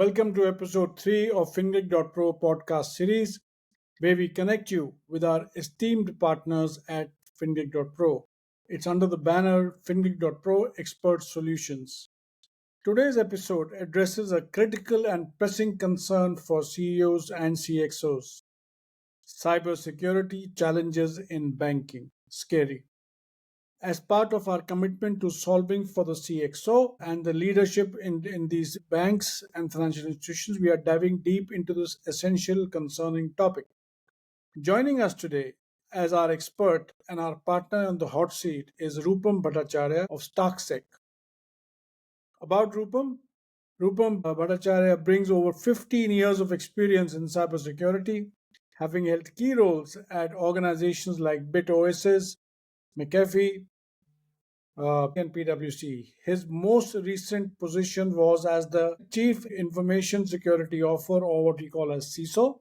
welcome to episode 3 of FinGig.Pro Podcast Series, where we connect you with our esteemed partners at FinGig.Pro. It's under the banner FinGig.Pro Expert Solutions. Today's episode addresses a critical and pressing concern for CEOs and CXOs: cybersecurity challenges in banking. Scary. As part of our commitment to solving for the CXO and the leadership in these banks and financial institutions, we are diving deep into this essential concerning topic. Joining us today as our expert and our partner on the hot seat is Rupam Bhattacharya of Starcsec. About Rupam Bhattacharya brings over 15 years of experience in cybersecurity, having held key roles at organizations like BitOSS, McAfee, and PwC. His most recent position was as the Chief Information Security Officer, or what we call as CISO,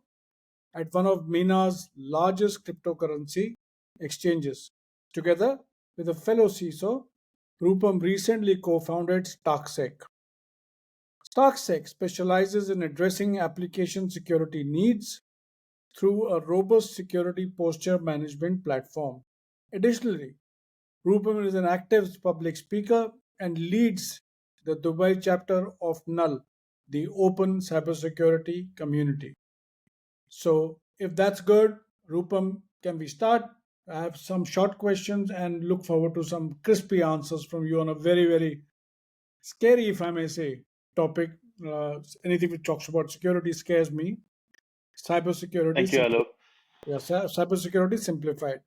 at one of MENA's largest cryptocurrency exchanges. Together with a fellow CISO, Rupam recently co-founded Starcsec. Starcsec specializes in addressing application security needs through a robust security posture management platform. Additionally, Rupam is an active public speaker and leads the Dubai chapter of NULL, the Open Cybersecurity Community. So, if that's good, Rupam, can we start? I have some short questions and look forward to some crispy answers from you on a very, very scary, if I may say, topic. Anything which talks about security scares me. Cybersecurity, Thank you, Alok. cybersecurity simplified.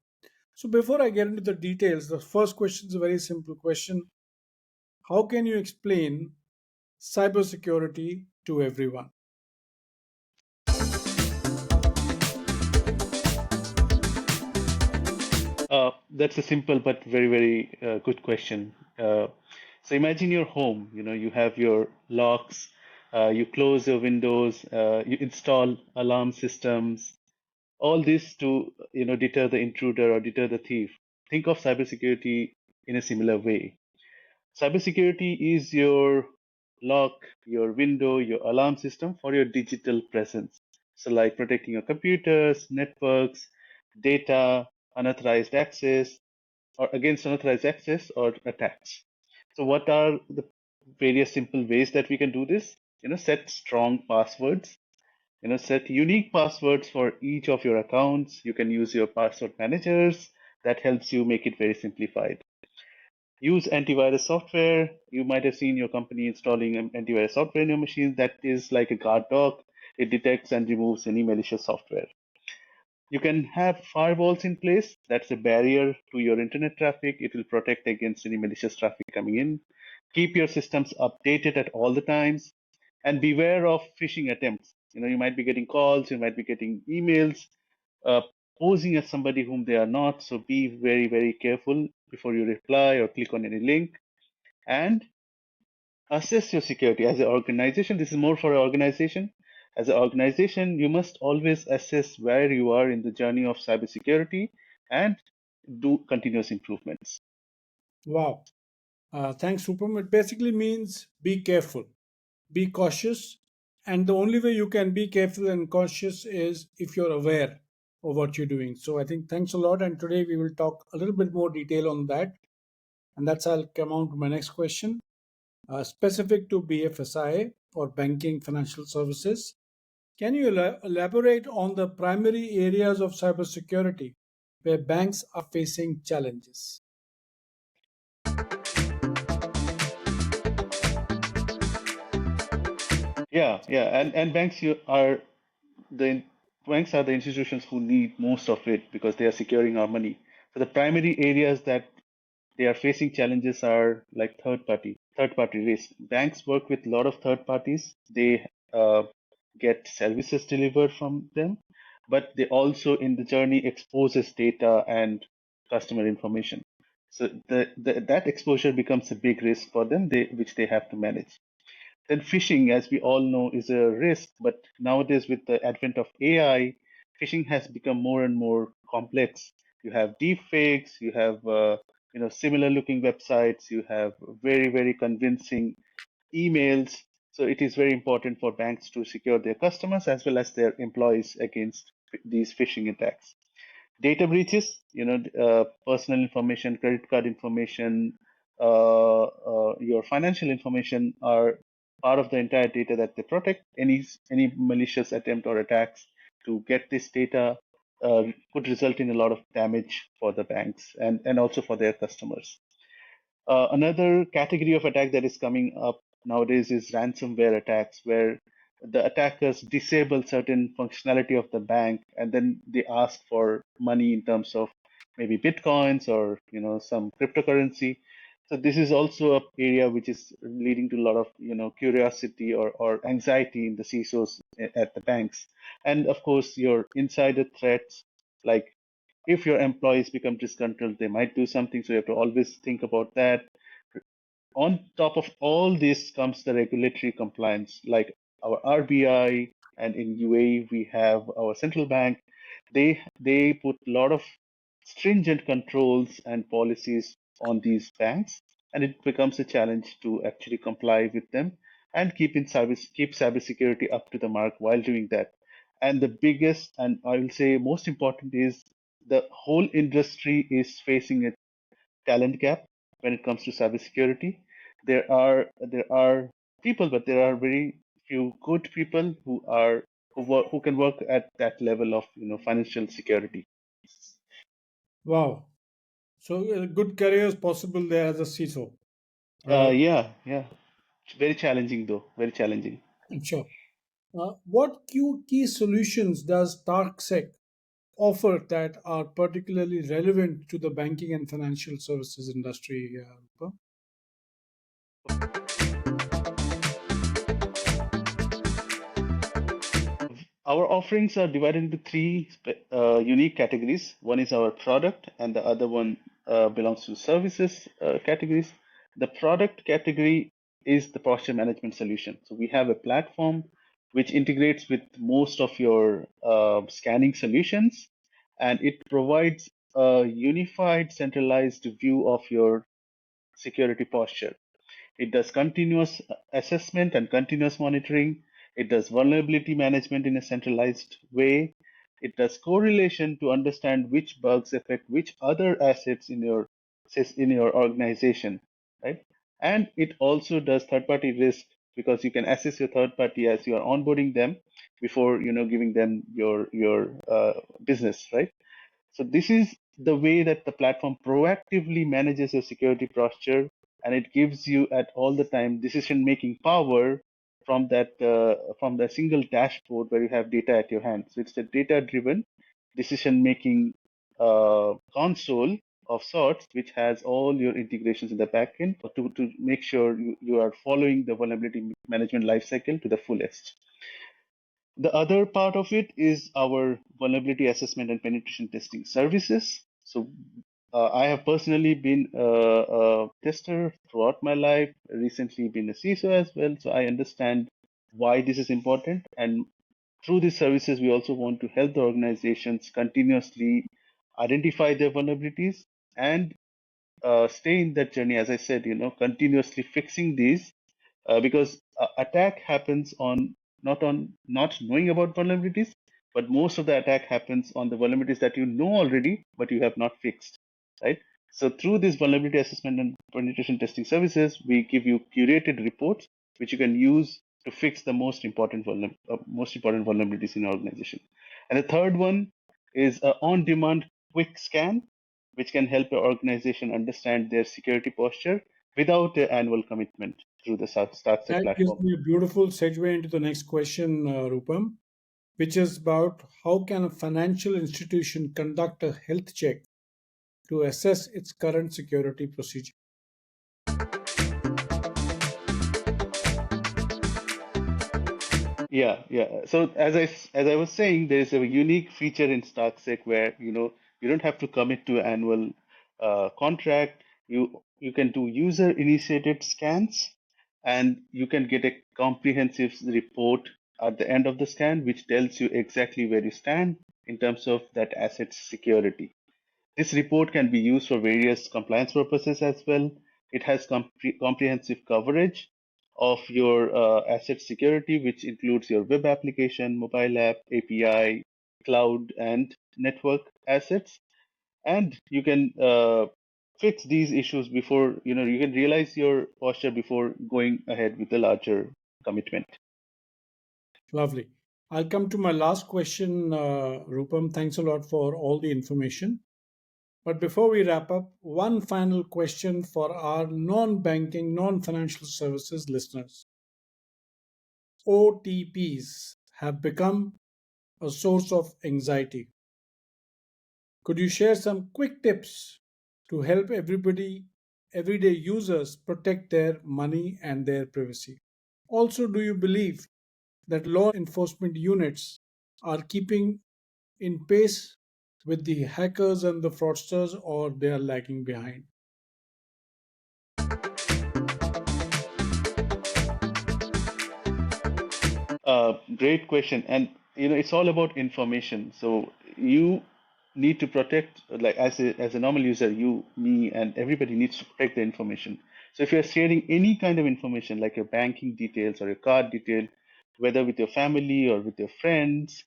So before I get into the details, the first question is a very simple question. How can you explain cybersecurity to everyone? That's a simple but very, very good question. So imagine your home, you have your locks, you close your windows, you install alarm systems, all this to, deter the intruder or deter the thief. Think of cybersecurity in a similar way. Cybersecurity is your lock, your window, your alarm system for your digital presence. So, like protecting your computers, networks, data, unauthorized access, or against unauthorized access or attacks. So, what are the various simple ways that we can do this? Set strong passwords. Set unique passwords for each of your accounts. You can use your password managers. That helps you make it very simplified. Use antivirus software. You might have seen your company installing an antivirus software in your machine that is like a guard dog. It detects and removes any malicious software. You can have firewalls in place. That's a barrier to your internet traffic. It will protect against any malicious traffic coming in. Keep your systems updated at all the times, and beware of phishing attempts. You might be getting calls, you might be getting emails posing as somebody whom they are not. So be very, very careful before you reply or click on any link. And assess your security as an organization. This is more for an organization. As an organization, you must always assess where you are in the journey of cybersecurity and do continuous improvements. Wow. Thanks, Rupam. It basically means be careful, be cautious. And the only way you can be careful and cautious is if you're aware of what you're doing. So I think thanks a lot. And today we will talk a little bit more detail on that. And that's I'll come on to my next question. Specific to BFSI or banking financial services, can you elaborate on the primary areas of cybersecurity where banks are facing challenges? Yeah, and the banks are the institutions who need most of it because they are securing our money. So the primary areas that they are facing challenges are like third party risk. Banks work with a lot of third parties. They get services delivered from them, but they also in the journey exposes data and customer information. So that exposure becomes a big risk for them, which they have to manage. Then phishing, as we all know, is a risk, but nowadays with the advent of AI, phishing has become more and more complex. You have deep fakes, you have similar looking websites, you have very, very convincing emails. So it is very important for banks to secure their customers as well as their employees against these phishing attacks. Data breaches, personal information, credit card information, your financial information are part of the entire data that they protect. Any malicious attempt or attacks to get this data could result in a lot of damage for the banks and also for their customers. Another category of attack that is coming up nowadays is ransomware attacks, where the attackers disable certain functionality of the bank and then they ask for money in terms of maybe bitcoins or some cryptocurrency. So this is also a area which is leading to a lot of curiosity or anxiety in the CISOs at the banks. And of course, your insider threats, like if your employees become disgruntled, they might do something. So you have to always think about that. On top of all this comes the regulatory compliance, like our RBI, and in UAE we have our central bank. They put a lot of stringent controls and policies on these banks, and it becomes a challenge to actually comply with them and keep cybersecurity up to the mark while doing that. And the biggest, and I will say most important, is the whole industry is facing a talent gap when it comes to cybersecurity. There are people, but there are very few good people who can work at that level of financial security. Wow. So a good career is possible there as a CISO. Uh, Yeah. Very challenging though. Very challenging. sure. What key solutions does Starcsec offer that are particularly relevant to the banking and financial services industry, Rupa? Our offerings are divided into three unique categories. One is our product, and the other one belongs to services categories. The product category is the posture management solution. So we have a platform which integrates with most of your scanning solutions, and it provides a unified, centralized view of your security posture. It does continuous assessment and continuous monitoring. It does vulnerability management in a centralized way. It does correlation to understand which bugs affect which other assets in your organization, right? And it also does third-party risk because you can assess your third party as you are onboarding them before giving them your business, right? So this is the way that the platform proactively manages your security posture, and it gives you at all the time decision making power from the single dashboard where you have data at your hand. So it's a data driven decision making console of sorts, which has all your integrations in the backend to make sure you are following the vulnerability management lifecycle to the fullest. The other part of it is our vulnerability assessment and penetration testing services. So I have personally been a tester throughout my life, recently been a CISO as well. So I understand why this is important. And through these services, we also want to help the organizations continuously identify their vulnerabilities and stay in that journey, as I said, continuously fixing these because attack happens on not knowing about vulnerabilities, but most of the attack happens on the vulnerabilities that you know already, but you have not fixed, right? So through this vulnerability assessment and penetration testing services, we give you curated reports which you can use to fix the most important vulnerabilities in your organization. And the third one is a on-demand quick scan, which can help your organization understand their security posture without an annual commitment through the Starcsec That gives platform. me a beautiful segue into the next question, Rupam, which is about how can a financial institution conduct a health check to assess its current security procedure? Yeah. So as I was saying, there is a unique feature in Starksec where you don't have to commit to an annual contract. You can do user initiated scans, and you can get a comprehensive report at the end of the scan, which tells you exactly where you stand in terms of that asset's security. This report can be used for various compliance purposes as well. It has comprehensive coverage of your asset security, which includes your web application, mobile app, API, cloud, and network assets. And you can fix these issues before, you can realize your posture before going ahead with a larger commitment. Lovely. I'll come to my last question, Rupam. Thanks a lot for all the information. But before we wrap up, one final question for our non banking, non financial services listeners. OTPs have become a source of anxiety. Could you share some quick tips to help everyday users protect their money and their privacy? Also, do you believe that law enforcement units are keeping in pace with the hackers and the fraudsters, or they are lagging behind? Great question. And it's all about information. So you need to protect, like as a normal user, you, me, and everybody needs to protect the information. So if you're sharing any kind of information, like your banking details or your card detail, whether with your family or with your friends,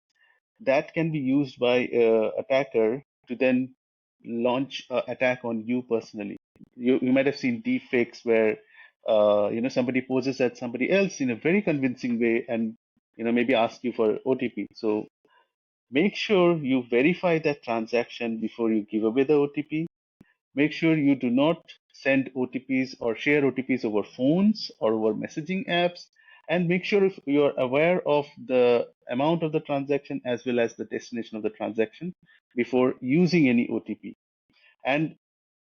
that can be used by a attacker to then launch an attack on you personally. You might have seen deep fakes where somebody poses as somebody else in a very convincing way and maybe ask you for OTP. So make sure you verify that transaction before you give away the OTP. Make sure you do not send OTPs or share OTPs over phones or over messaging apps. And make sure if you're aware of the amount of the transaction as well as the destination of the transaction before using any OTP. And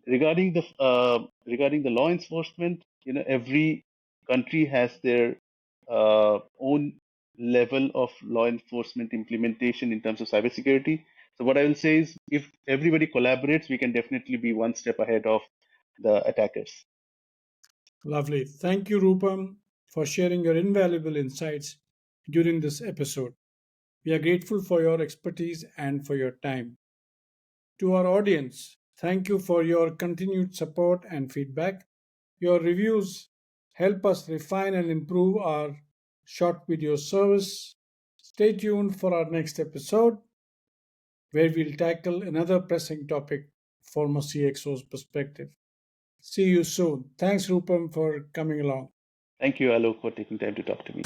regarding the law enforcement, every country has their own level of law enforcement implementation in terms of cybersecurity. So what I will say is, if everybody collaborates, we can definitely be one step ahead of the attackers. Lovely. Thank you, Rupam, for sharing your invaluable insights during this episode. We are grateful for your expertise and for your time. To our audience, thank you for your continued support and feedback. Your reviews help us refine and improve our short video service. Stay tuned for our next episode, where we'll tackle another pressing topic from a CXO's perspective. See you soon. Thanks, Rupam, for coming along. Thank you, Alok, for taking time to talk to me.